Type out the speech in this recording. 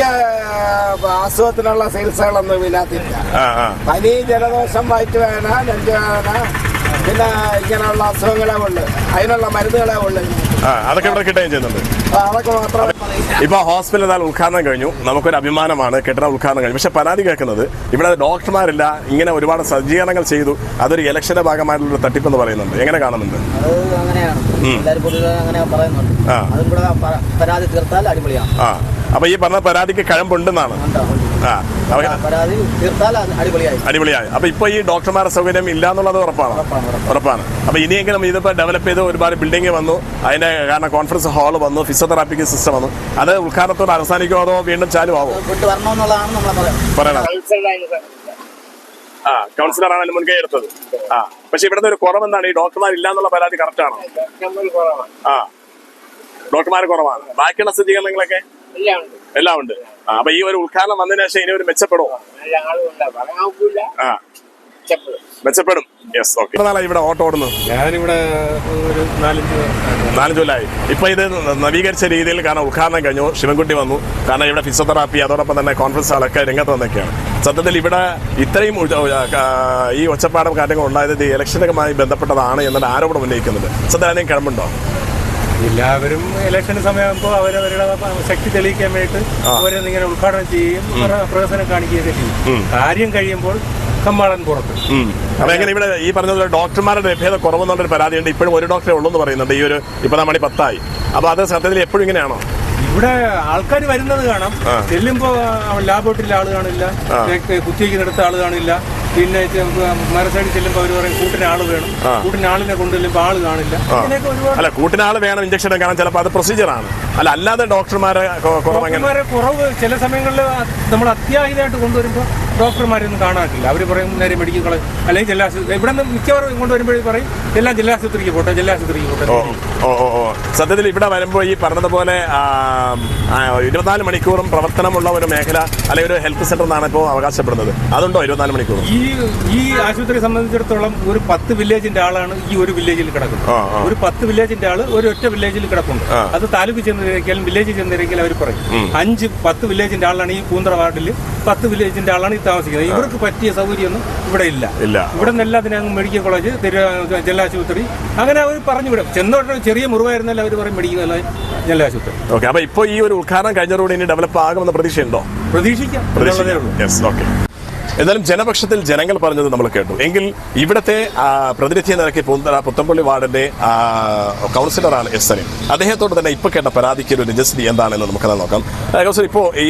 മറ്റ് അസുഖത്തിനുള്ള ചികിത്സകളൊന്നും ഇതിനകത്തില്ല. പനി, ജലദോഷം, വയറ്റുവേദന, നെഞ്ചുവേദന, പിന്നെ ഇങ്ങനെയുള്ള അസുഖങ്ങളെ ഉള്ളു, അതിനുള്ള മരുന്നുകളെ ഉള്ളു. അതൊക്കെ ഇവിടെ കിട്ടുകയും ചെയ്യുന്നുണ്ട്. അതൊക്കെ മാത്രമേ. ഇപ്പൊ ഹോസ്പിറ്റൽ ഉദ്ഘാടനം കഴിഞ്ഞു, നമുക്കൊരു അഭിമാനമാണ് കെട്ടിട ഉദ്ഘാടനം കഴിഞ്ഞു. പക്ഷെ പരാതി കേൾക്കുന്നത് ഇവിടെ ഡോക്ടർമാരില്ല, ഇങ്ങനെ ഒരുപാട് സജ്ജീകരണങ്ങൾ ചെയ്തു, അതൊരു ഇലക്ഷന്റെ ഭാഗമായിട്ടുള്ള തട്ടിപ്പെന്ന് പറയുന്നുണ്ട്. എങ്ങനെ കാണുന്നുണ്ട്? പരാതി തീർത്താൽ അടിപൊളിയാണ്. അപ്പൊ ഈ പറഞ്ഞ പരാതിക്ക് കഴമ്പുണ്ടെന്നാണ്. അടിപൊളിയായി. അപ്പൊ ഇപ്പൊ ഈ ഡോക്ടർമാരുടെ സൗകര്യം ഇല്ല എന്നുള്ളത് ഉറപ്പാണ്. അപ്പൊ ഇനിയെങ്കിലും ഇതിപ്പോ ഡെവലപ്പ് ചെയ്ത് ഒരുപാട് ബിൽഡിംഗ് വന്നു, അതിന്റെ കാരണം കോൺഫറൻസ് ഹാൾ വന്നു, ഫിസിയോതെറാപ്പിക്ക് സിസ്റ്റം വന്നു. അത് ഉദ്ഘാടനത്തോട് അവസാനിക്കുമോ അതോ വീണ്ടും ചാലുമാവോ പറയണം? കൗൺസിലറാണ് അതിന് മുൻകൈ എടുത്തത്. പക്ഷെ ഇവിടുത്തെ ഒരു കുറവെന്താണ്? ഈ ഡോക്ടർമാരില്ല എന്നുള്ള പരാതി കറക്റ്റ് ആണോ? ഡോക്ടർമാർ കുറവാണ്. ബാക്കിയുള്ള സജ്ജീകരണങ്ങളൊക്കെ എല്ലാം ഉണ്ട്. അപ്പൊ ഈ ഒരു ഉദ്ഘാടനം വന്നതിന് ശേഷം ഇനി ഒരു മെച്ചപ്പെടുമോ? മെച്ചപ്പെടും. Yes, okay. നാളായി ഇവിടെ ഓട്ടോ ഓടുന്നു? ഞാനിവിടെ ഒരു 4 കൊല്ലമായി. ഇപ്പൊ ഇത് നവീകരിച്ച രീതിയിൽ, കാരണം ഉദ്ഘാടനം കഴിഞ്ഞു, ശിവൻകുട്ടി വന്നു, കാരണം ഇവിടെ ഫിസിയോതെറാപ്പി അതോടൊപ്പം തന്നെ കോൺഫറൻസ് ഹാളൊക്കെ രംഗത്ത് വന്നൊക്കെയാണ്. സത്യത്തിൽ ഇവിടെ ഇത്രയും ഈ ഒച്ചപ്പാടും കാര്യങ്ങളും ഉണ്ടായത് ഇലക്ഷനുമായി ബന്ധപ്പെട്ടതാണ് എന്നൊരു ആരോപണം ഉന്നയിക്കുന്നുണ്ട്. സത്യത്തിൽ അതിന് കിഴമ്പുണ്ടോ? എല്ലാവരും ഇലക്ഷൻ സമയമാകുമ്പോൾ അവരവരുടെ ശക്തി തെളിയിക്കാൻ വേണ്ടിയിട്ട് അവരിങ്ങനെ ഉദ്ഘാടനം ചെയ്യുകയും പ്രവർത്തനം കാണിക്കുകയൊക്കെ ചെയ്യും. കാര്യം കഴിയുമ്പോൾ കമ്മാളൻ പുറത്ത്. അപ്പൊ എങ്ങനെ ഇവിടെ ഈ പറഞ്ഞ ഡോക്ടർമാരുടെ ലഭ്യത കുറവെന്നുള്ളൊരു പരാതിയുണ്ട്. ഇപ്പോഴും ഒരു ഡോക്ടറെ ഉള്ളൂ എന്ന് പറയുന്നുണ്ട്. ഈ ഒരു 20 മണി 10 അപ്പൊ അത് സത്യത്തിൽ എപ്പോഴും ഇങ്ങനെയാണോ? ഇവിടെ ആൾക്കാർ വരുന്നത് കാണാം, ചെല്ലുമ്പോ ലാബോട്ടിലെ ആള് കാണില്ല, കുത്തിവയ്ക്കുന്നിടത്ത് ആള് കാണില്ല. പിന്നെ മരസൈഡിൽ ചെല്ലുമ്പോൾ അവർ പറയും കൂട്ടിന് ആള് വേണം, കൂട്ടിന് ആളിനെ കൊണ്ടുവരുമ്പോൾ ആള് കാണില്ല. അല്ല, കൂട്ടിന് ആള് വേണം, ഇഞ്ചക്ഷൻ എടുക്കണം, ചിലപ്പോൾ അത് പ്രൊസീജിയറാണ്. അല്ല, അല്ലാതെ ഡോക്ടർമാരെ കുറവ് ചില സമയങ്ങളിൽ നമ്മൾ അത്യാഹിതമായിട്ട് കൊണ്ടുവരുമ്പോൾ ഡോക്ടർമാരൊന്നും കാണാറില്ല. അവർ പറയും നേരെ മെഡിക്കൽ കോളേജ് അല്ലെങ്കിൽ ജില്ലാ ആശുപത്രി. ഇവിടെ നിന്ന് മിക്കവാറും കൊണ്ടുവരുമ്പോഴേ പറയും എല്ലാം ജില്ലാശുപത്രിക്ക് പോട്ടെ. സത്യത്തിൽ ഇവിടെ വരുമ്പോൾ ഈ പറഞ്ഞതുപോലെ 24 മണിക്കൂറും പ്രവർത്തനമുള്ള ഒരു മേഖല അല്ലെങ്കിൽ ഒരു ഹെൽത്ത് സെന്റർ എന്നാണ് ഇപ്പോൾ അവകാശപ്പെടുന്നത്. അതുണ്ടോ 24 മണിക്കൂർ? ഈ ആശുപത്രിയെ സംബന്ധിച്ചിടത്തോളം ഒരു 10 വില്ലേജിന്റെ ആളാണ് ഈ ഒരു വില്ലേജിൽ കിടക്കുന്നത്. ഒരു 10 വില്ലേജിന്റെ ആള് ഒരു ഒറ്റ വില്ലേജിൽ കിടപ്പുണ്ട്. അത് താലൂക്ക് ചെന്നിരിക്കാലും വില്ലേജിൽ ചെന്നിരിക്കാലും അവർ പറയും 5-10 വില്ലേജിന്റെ ആളാണ് ഈ പൂന്തറ വാർഡിൽ 10 വില്ലേജിന്റെ ആളാണ് ഈ താമസിക്കുന്നത്. ഇവർക്ക് പറ്റിയ സൗകര്യമൊന്നും ഇവിടെ ഇല്ല. ഇവിടെ നിന്നെല്ലാം അതിനകത്ത് മെഡിക്കൽ കോളേജ്, ജില്ലാശുപത്രി, അങ്ങനെ അവർ പറഞ്ഞു വിടും. ചെന്നോട്ട് ചെറിയ മുറിവായിരുന്നല്ലോ അവർ പറയും മെഡിക്കൽ കോളേജ്, ജില്ലാശുപത്രി. ഓക്കെ. അപ്പൊ ഇപ്പൊ ഈ ഒരു ഉദ്ഘാടനം കഴിഞ്ഞതോടെ ഇനി ഡെവലപ്പ് ആകുമെന്ന പ്രതീക്ഷയുണ്ടോ? പ്രതീക്ഷിക്കാം. എന്നാലും ജനപക്ഷത്തിൽ ജനങ്ങൾ പറഞ്ഞത് നമ്മൾ കേട്ടു. എങ്കിൽ ഇവിടുത്തെ പ്രതിനിധിയെ നിരക്കി പുത്തമ്പള്ളി വാർഡിന്റെ കൗൺസിലറാണ് എസ് സലീം. അദ്ദേഹത്തോട് തന്നെ ഇപ്പൊ കേട്ട പരാതിക്ക് ഒരു നിജസ്ഥിതി എന്താണെന്ന് നമുക്കത് നോക്കാം. ഇപ്പോ ഈ